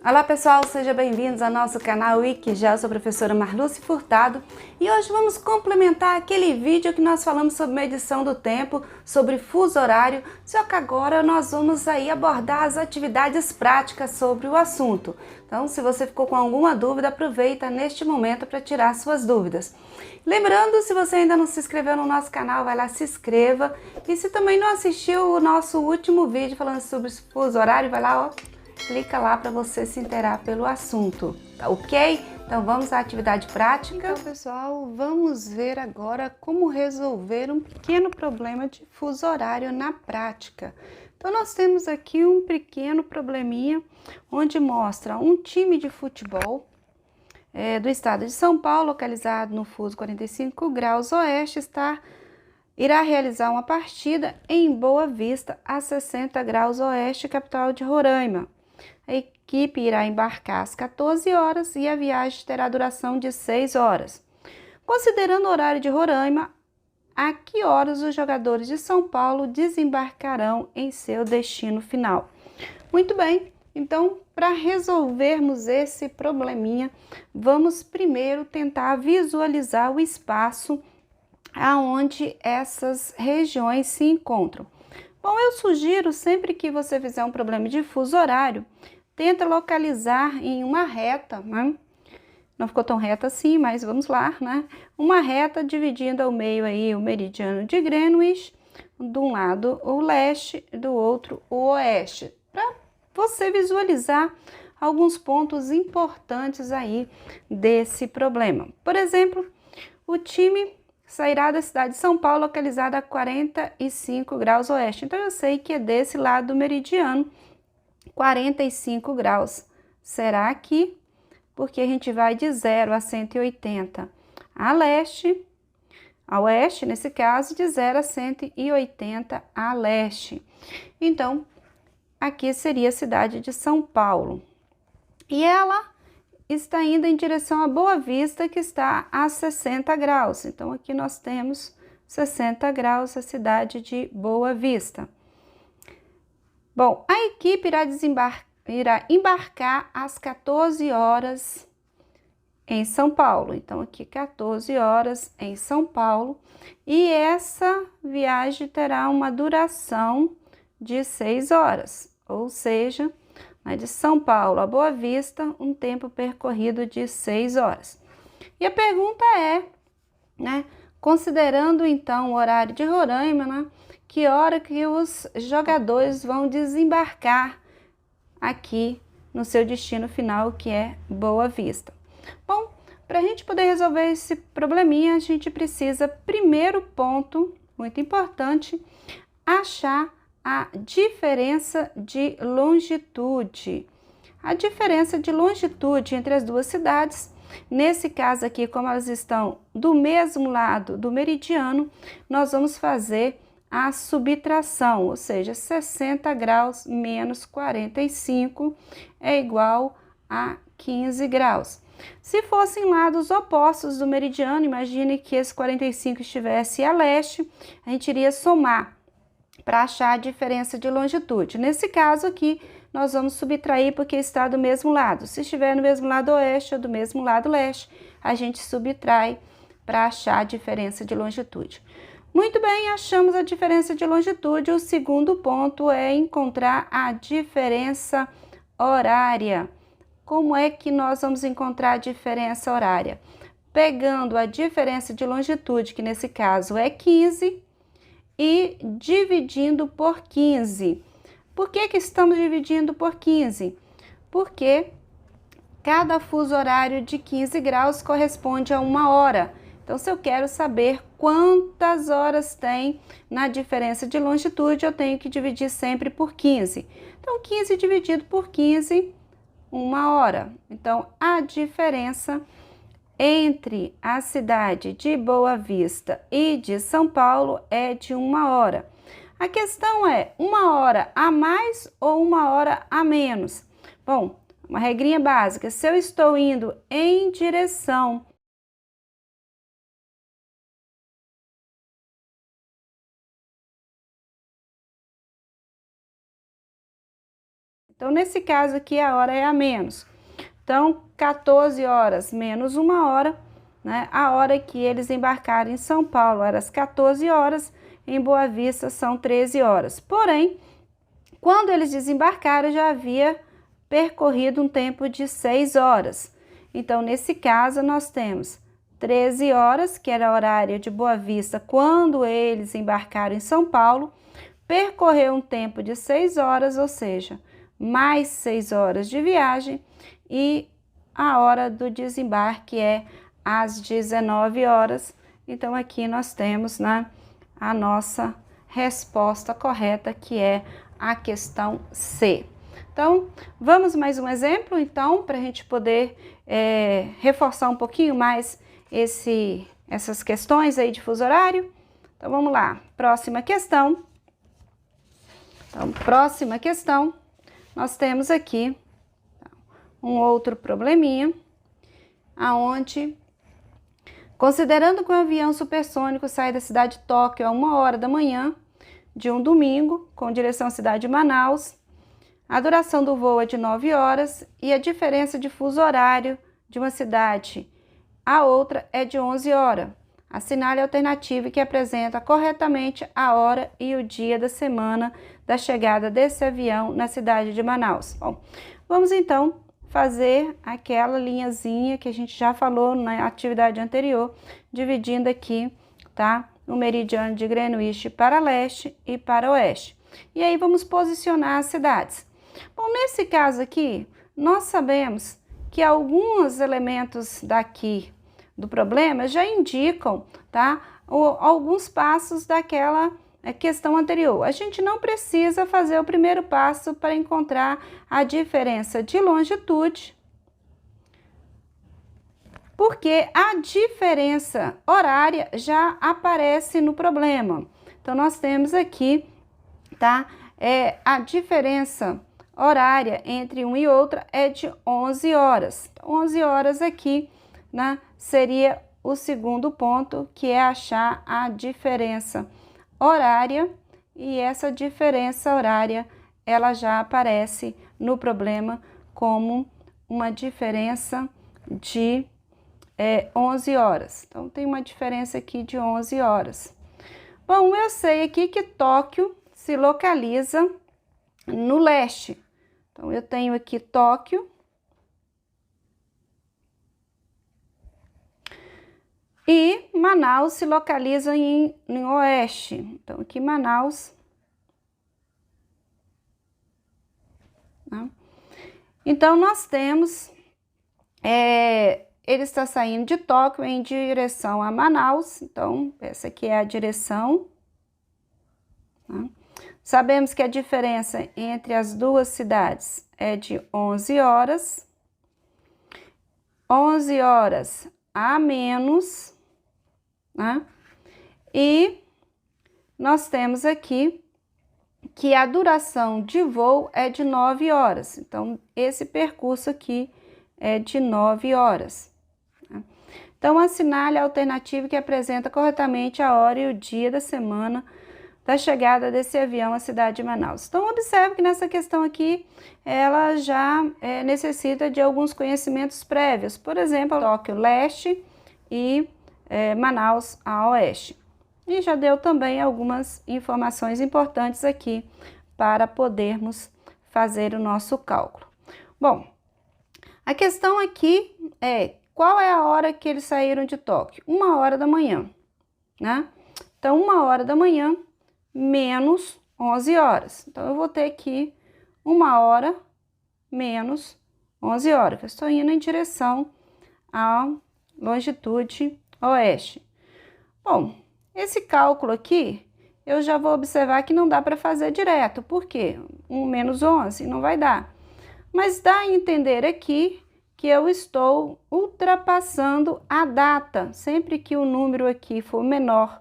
Olá pessoal, sejam bem-vindos ao nosso canal WikiGeo. Eu sou a professora Marluce Furtado e hoje vamos complementar aquele vídeo que nós falamos sobre medição do tempo, sobre fuso horário, só que agora nós vamos aí abordar as atividades práticas sobre o assunto. Então, se você ficou com alguma dúvida, aproveita neste momento para tirar suas dúvidas. Lembrando, se você ainda não se inscreveu no nosso canal, vai lá, se inscreva. E se também não assistiu o nosso último vídeo falando sobre fuso horário, vai lá, ó. Clica lá para você se inteirar pelo assunto, tá ok? Então vamos à atividade prática. Então pessoal, vamos ver agora como resolver um pequeno problema de fuso horário na prática. Então nós temos aqui um pequeno probleminha, onde mostra um time de futebol do estado de São Paulo, localizado no fuso 45 graus oeste, irá realizar uma partida em Boa Vista, a 60 graus oeste, capital de Roraima. A equipe irá embarcar às 14 horas e a viagem terá duração de 6 horas. Considerando o horário de Roraima, a que horas os jogadores de São Paulo desembarcarão em seu destino final? Muito bem, então para resolvermos esse probleminha, vamos primeiro tentar visualizar o espaço aonde essas regiões se encontram. Bom, eu sugiro sempre que você fizer um problema de fuso horário, tenta localizar em uma reta, né? Não ficou tão reta assim, mas vamos lá, né? Uma reta dividindo ao meio aí o meridiano de Greenwich, de um lado o leste, do outro o oeste, para você visualizar alguns pontos importantes aí desse problema. Por exemplo, o time sairá da cidade de São Paulo, localizada a 45 graus oeste. Então, eu sei que é desse lado do meridiano, 45 graus. Será aqui, porque a gente vai de 0 a 180 a leste, a oeste, nesse caso, de 0 a 180 a leste. Então, aqui seria a cidade de São Paulo. E ela está indo em direção a Boa Vista, que está a 60 graus. Então, aqui nós temos 60 graus, a cidade de Boa Vista. Bom, a equipe irá embarcar às 14 horas em São Paulo. Então, aqui 14 horas em São Paulo. E essa viagem terá uma duração de 6 horas, ou seja, de São Paulo a Boa Vista, um tempo percorrido de 6 horas. E a pergunta é, né, considerando então o horário de Roraima, né, que hora que os jogadores vão desembarcar aqui no seu destino final, que é Boa Vista? Bom, para a gente poder resolver esse probleminha, a gente precisa, primeiro ponto, muito importante, achar a diferença de longitude. A diferença de longitude entre as duas cidades, nesse caso aqui, como elas estão do mesmo lado do meridiano, nós vamos fazer a subtração, ou seja, 60 graus menos 45 é igual a 15 graus. Se fossem lados opostos do meridiano, imagine que esse 45 estivesse a leste, a gente iria somar para achar a diferença de longitude. Nesse caso aqui, nós vamos subtrair porque está do mesmo lado. Se estiver no mesmo lado oeste ou do mesmo lado leste, a gente subtrai para achar a diferença de longitude. Muito bem, achamos a diferença de longitude. O segundo ponto é encontrar a diferença horária. Como é que nós vamos encontrar a diferença horária? Pegando a diferença de longitude, que nesse caso é 15, e dividindo por 15. Por que estamos dividindo por 15? Porque cada fuso horário de 15 graus corresponde a 1 hora. Então, se eu quero saber quantas horas tem na diferença de longitude, eu tenho que dividir sempre por 15. Então, 15 dividido por 15, 1 hora. Então, a diferença entre a cidade de Boa Vista e de São Paulo é de 1 hora. A questão é 1 hora a mais ou 1 hora a menos? Bom, uma regrinha básica, se eu estou indo em direção Então, nesse caso aqui, a hora é a menos. Então, 14 horas menos 1 hora, né? A hora que eles embarcaram em São Paulo era as 14 horas, em Boa Vista são 13 horas. Porém, quando eles desembarcaram, já havia percorrido um tempo de 6 horas. Então, nesse caso, nós temos 13 horas, que era o horário de Boa Vista, quando eles embarcaram em São Paulo, percorreu um tempo de 6 horas, ou seja, mais 6 horas de viagem, e a hora do desembarque é às 19 horas. Então, aqui nós temos, né, a nossa resposta correta, que é a questão C. Então, vamos mais um exemplo, então, para a gente poder reforçar um pouquinho mais essas questões aí de fuso horário. Então, vamos lá. Próxima questão. Então, próxima questão, nós temos aqui um outro probleminha, aonde, considerando que um avião supersônico sai da cidade de Tóquio a 1 hora da manhã de um domingo, com direção à cidade de Manaus, a duração do voo é de 9 horas e a diferença de fuso horário de uma cidade a outra é de 11 horas. Assinale a alternativa que apresenta corretamente a hora e o dia da semana da chegada desse avião na cidade de Manaus. Bom, vamos então fazer aquela linhazinha que a gente já falou na atividade anterior, dividindo aqui, tá? O meridiano de Greenwich para leste e para oeste. E aí vamos posicionar as cidades. Bom, nesse caso aqui, nós sabemos que alguns elementos daqui do problema já indicam, tá? Alguns passos daquela questão anterior. A gente não precisa fazer o primeiro passo para encontrar a diferença de longitude, porque a diferença horária já aparece no problema. Então, nós temos aqui, tá? A diferença horária entre um e outra é de 11 horas. Então, 11 horas aqui, né, seria o segundo ponto, que é achar a diferença horária, e essa diferença horária, ela já aparece no problema como uma diferença de 11 horas. Então, tem uma diferença aqui de 11 horas. Bom, eu sei aqui que Tóquio se localiza no leste. Então, eu tenho aqui Tóquio. E Manaus se localiza em oeste. Então, aqui Manaus. Né? Então, nós temos... ele está saindo de Tóquio em direção a Manaus. Então, essa aqui é a direção. Né? Sabemos que a diferença entre as duas cidades é de 11 horas. 11 horas a menos, né? E nós temos aqui que a duração de voo é de 9 horas. Então, esse percurso aqui é de 9 horas. Né? Então, assinale a alternativa que apresenta corretamente a hora e o dia da semana da chegada desse avião à cidade de Manaus. Então, observe que nessa questão aqui, ela já necessita de alguns conhecimentos prévios. Por exemplo, Tóquio leste e Manaus a oeste. E já deu também algumas informações importantes aqui para podermos fazer o nosso cálculo. Bom, a questão aqui é qual é a hora que eles saíram de Tóquio? 1 hora da manhã, né? Então, 1 hora da manhã menos 11 horas. Então, eu vou ter aqui 1 hora menos 11 horas, que eu estou indo em direção à longitude oeste. Bom, esse cálculo aqui, eu já vou observar que não dá para fazer direto. Por quê? 1 menos 11 não vai dar. Mas dá a entender aqui que eu estou ultrapassando a data. Sempre que o número aqui for menor,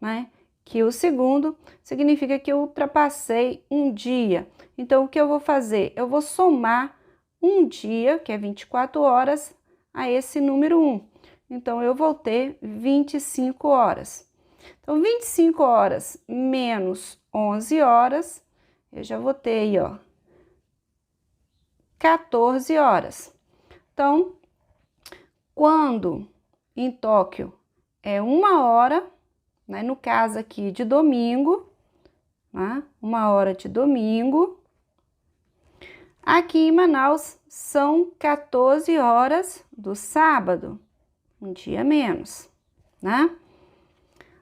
né, que o segundo, significa que eu ultrapassei um dia. Então, o que eu vou fazer? Eu vou somar um dia, que é 24 horas, a esse número 1. Então, eu vou ter 25 horas. Então, 25 horas menos 11 horas, eu já vou ter aí, ó, 14 horas. Então, quando em Tóquio é 1 hora, né, no caso aqui de domingo, né, 1 hora de domingo, aqui em Manaus são 14 horas do sábado, um dia menos, né?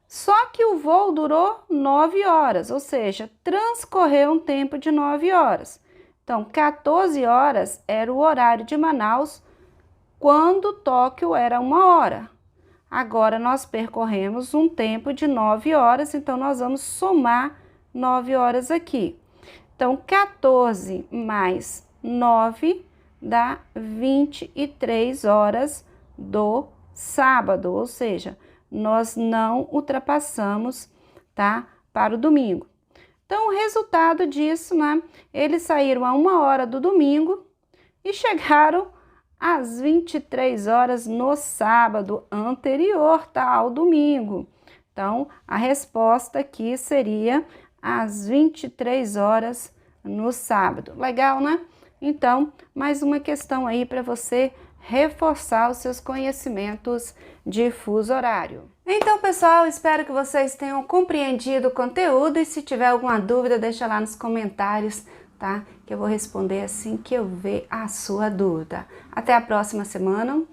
Só que o voo durou 9 horas, ou seja, transcorreu um tempo de 9 horas. Então, 14 horas era o horário de Manaus quando Tóquio era 1 hora. Agora, nós percorremos um tempo de 9 horas, então nós vamos somar 9 horas aqui. Então, 14 mais 9 dá 23 horas do sábado, ou seja, nós não ultrapassamos, tá, para o domingo. Então, o resultado disso, né, eles saíram a 1 hora do domingo e chegaram às 23 horas no sábado anterior, tá, ao domingo. Então, a resposta aqui seria às 23 horas no sábado. Legal, né? Então, mais uma questão aí para você reforçar os seus conhecimentos de fuso horário. Então, pessoal, espero que vocês tenham compreendido o conteúdo e se tiver alguma dúvida, deixa lá nos comentários, tá? Que eu vou responder assim que eu ver a sua dúvida. Até a próxima semana.